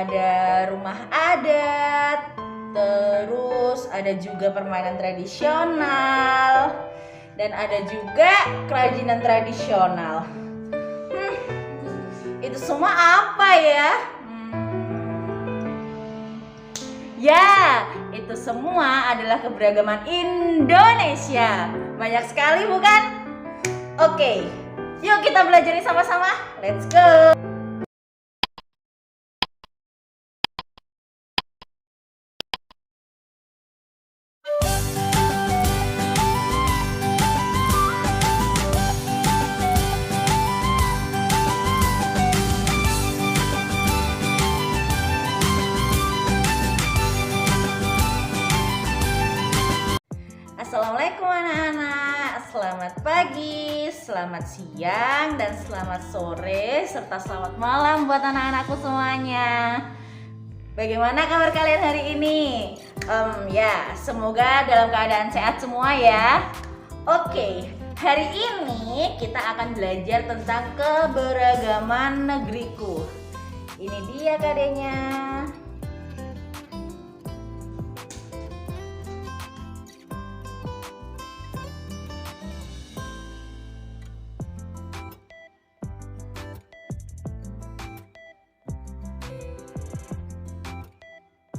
ada rumah adat, terus ada juga permainan tradisional, dan ada juga kerajinan tradisional. Itu semua apa ya? Ya, itu semua adalah keberagaman Indonesia. Banyak sekali bukan? Oke, yuk kita belajar sama-sama. Let's go. Assalamualaikum anak-anak, selamat pagi, selamat siang, dan selamat sore, serta selamat malam buat anak-anakku semuanya. Bagaimana kabar kalian hari ini? Ya, semoga dalam keadaan sehat semua ya. Oke, hari ini kita akan belajar tentang keberagaman negeriku. Ini dia kadenya.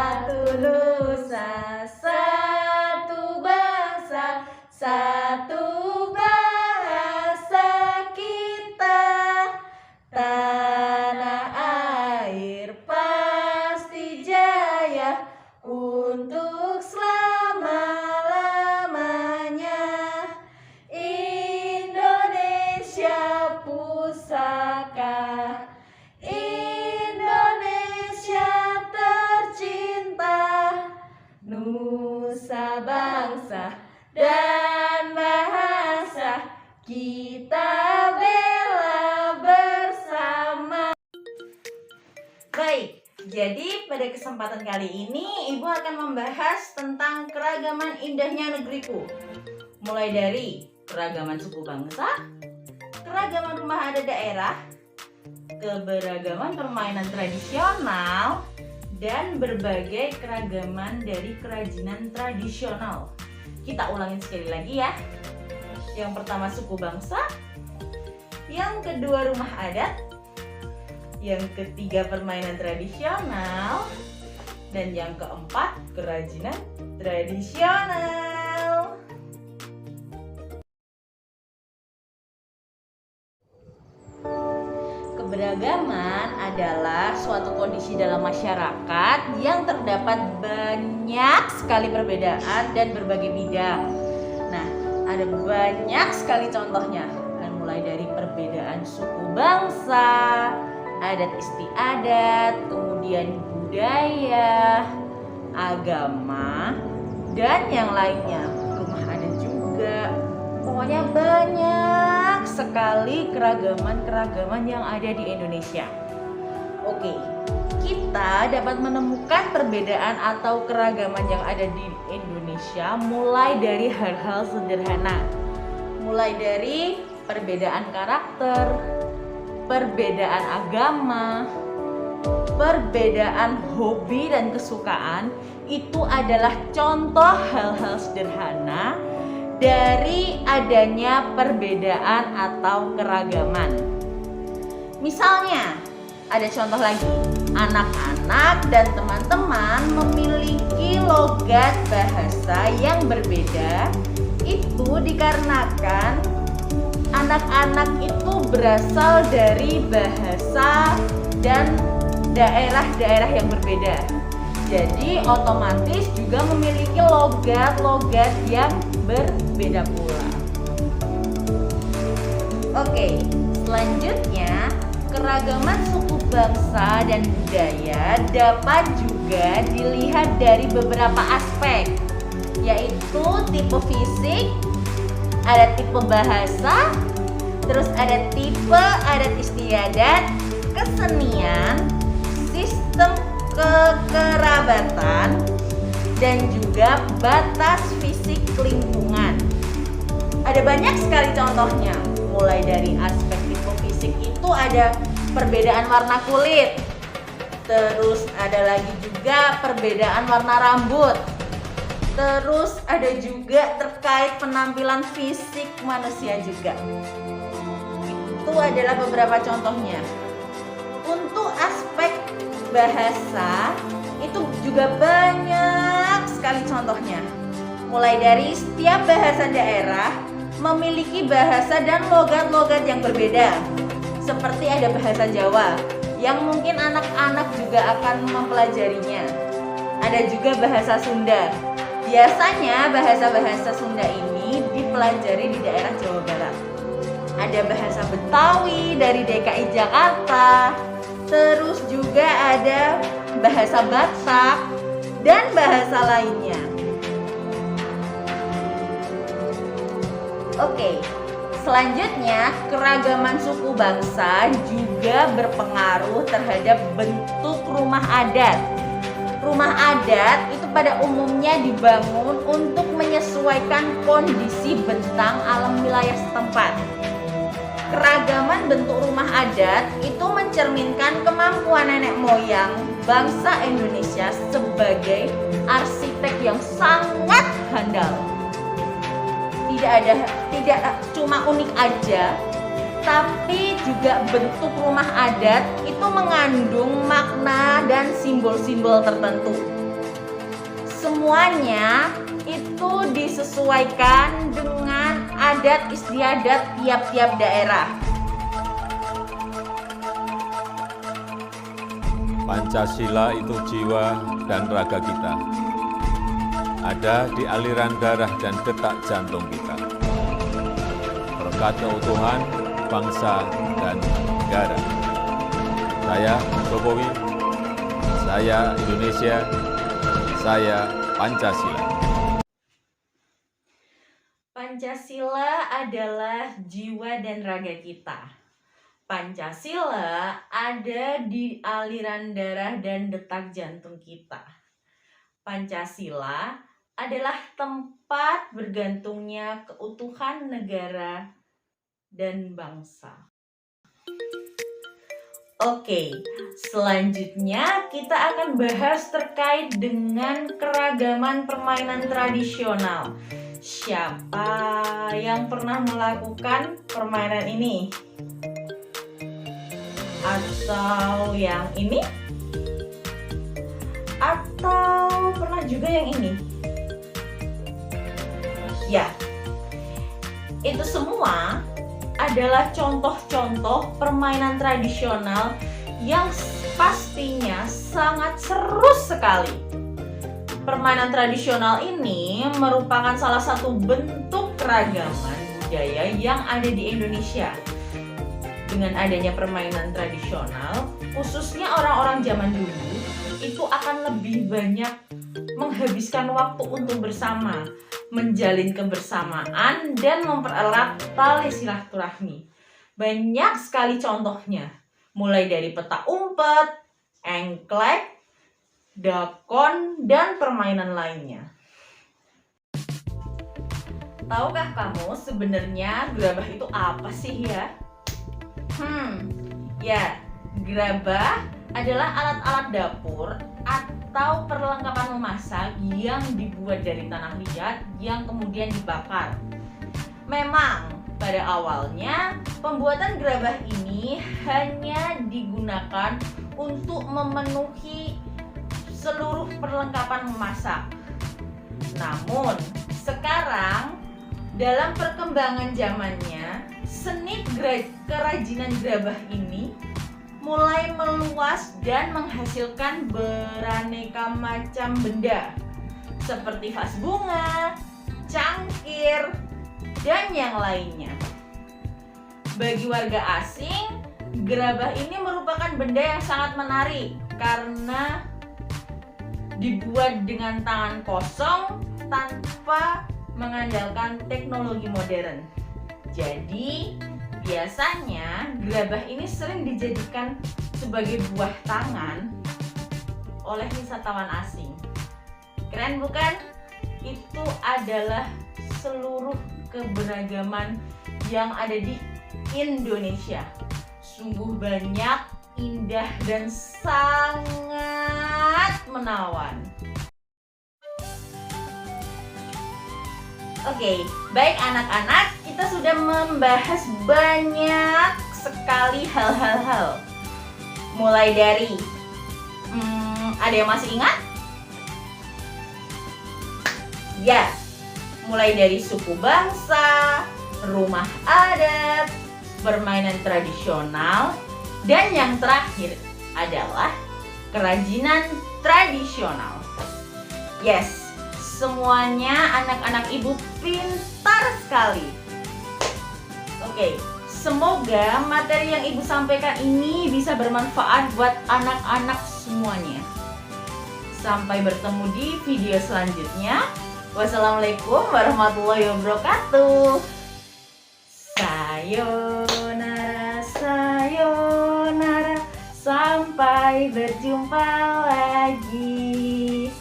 Satu nusa, satu bangsa, satu bahasa kita. Tanah air pasti jaya untuk selama-lamanya. Indonesia pusaka, nusa bangsa dan bahasa kita bela bersama. Baik, jadi pada kesempatan kali ini Ibu akan membahas tentang keragaman indahnya negeriku. Mulai dari keragaman suku bangsa, keragaman rumah adat daerah, keberagaman permainan tradisional, dan berbagai keragaman dari kerajinan tradisional. Kita ulangin sekali lagi ya. Yang pertama suku bangsa, yang kedua rumah adat, yang ketiga permainan tradisional, dan yang keempat kerajinan tradisional. Keberagaman adalah suatu kondisi dalam masyarakat yang terdapat banyak sekali perbedaan dan berbagai bidang. Nah, ada banyak sekali contohnya. Mulai dari perbedaan suku bangsa, adat istiadat, kemudian budaya, agama, dan yang lainnya. Rumah adat juga. Pokoknya banyak sekali keragaman yang ada di Indonesia. Oke, kita dapat menemukan perbedaan atau keragaman yang ada di Indonesia mulai dari hal-hal sederhana. Mulai dari perbedaan karakter, perbedaan agama, perbedaan hobi dan kesukaan. Itu adalah contoh hal-hal sederhana dari adanya perbedaan atau keragaman. Misalnya, ada contoh lagi, anak-anak dan teman-teman memiliki logat bahasa yang berbeda. Itu dikarenakan anak-anak itu berasal dari bahasa dan daerah-daerah yang berbeda. Jadi otomatis juga memiliki logat-logat yang berbeda pula. Oke, selanjutnya keragaman suku bangsa dan budaya dapat juga dilihat dari beberapa aspek, yaitu tipe fisik, ada tipe bahasa, terus ada tipe adat istiadat, kesenian, sistem kekerabatan, dan juga batas fisik lingkungan. Ada banyak sekali contohnya. Mulai dari aspek tipe fisik itu ada perbedaan warna kulit, Terus ada lagi juga perbedaan warna rambut. Terus ada juga terkait penampilan fisik manusia juga. Itu adalah beberapa contohnya. Untuk aspek bahasa itu juga banyak sekali contohnya. Mulai dari setiap bahasa daerah memiliki bahasa dan logat-logat yang berbeda. Seperti ada bahasa Jawa yang mungkin anak-anak juga akan mempelajarinya. Ada juga bahasa Sunda. Biasanya bahasa-bahasa Sunda ini dipelajari di daerah Jawa Barat. Ada bahasa Betawi dari DKI Jakarta. Terus juga ada bahasa Batak dan bahasa lainnya. Oke, selanjutnya keragaman suku bangsa juga berpengaruh terhadap bentuk rumah adat. Rumah adat itu pada umumnya dibangun untuk menyesuaikan kondisi bentang alam wilayah setempat. Keragaman bentuk rumah adat itu mencerminkan kemampuan nenek moyang bangsa Indonesia sebagai arsitek yang sangat handal. Tidak cuma unik aja, tapi juga bentuk rumah adat itu mengandung makna dan simbol-simbol tertentu. Semuanya itu disesuaikan dengan adat istiadat tiap-tiap daerah. Pancasila itu jiwa dan raga kita. Ada di aliran darah dan detak jantung kita. Berkat keutuhan bangsa dan negara. Saya Jokowi, saya Indonesia, saya Pancasila. Pancasila adalah jiwa dan raga kita. Pancasila ada di aliran darah dan detak jantung kita. Pancasila adalah tempat bergantungnya keutuhan negara dan bangsa. Oke, selanjutnya kita akan bahas terkait dengan keragaman permainan tradisional. Siapa yang pernah melakukan permainan ini? Atau yang ini? Atau pernah juga yang ini? Ya, itu semua adalah contoh-contoh permainan tradisional yang pastinya sangat seru sekali. Permainan tradisional ini merupakan salah satu bentuk keragaman budaya yang ada di Indonesia. Dengan adanya permainan tradisional, khususnya orang-orang zaman dulu, itu akan lebih banyak menghabiskan waktu untuk bersama, menjalin kebersamaan, dan mempererat tali silaturahmi. Banyak sekali contohnya, mulai dari peta umpet, engklek, dakon, dan permainan lainnya. Tahukah kamu sebenarnya gerabah itu apa sih ya? Ya, gerabah adalah alat-alat dapur atau perlengkapan memasak yang dibuat dari tanah liat yang kemudian dibakar. Memang pada awalnya pembuatan gerabah ini hanya digunakan untuk memenuhi seluruh perlengkapan memasak. Namun sekarang dalam perkembangan zamannya, seni kerajinan gerabah ini mulai meluas dan menghasilkan beraneka macam benda seperti vas bunga, cangkir, dan yang lainnya. Bagi warga asing, gerabah ini merupakan benda yang sangat menarik karena dibuat dengan tangan kosong tanpa mengandalkan teknologi modern. Jadi, biasanya gerabah ini sering dijadikan sebagai buah tangan oleh wisatawan asing. Keren bukan? Itu adalah seluruh keberagaman yang ada di Indonesia. Sungguh banyak, indah, dan sangat menawan. Oke, baik anak-anak, kita sudah membahas banyak sekali hal-hal. Mulai dari, ada yang masih ingat? Ya, mulai dari suku bangsa, rumah adat, permainan tradisional, dan yang terakhir adalah kerajinan tradisional. Yes, semuanya anak-anak ibu pintar sekali. Oke, semoga materi yang ibu sampaikan ini bisa bermanfaat buat anak-anak semuanya. Sampai bertemu di video selanjutnya. Wassalamualaikum warahmatullahi wabarakatuh. Sayonara, sayonara, sampai berjumpa lagi.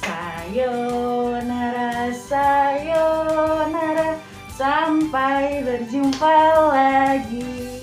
Sayonara, sayonara, sampai berjumpa lagi.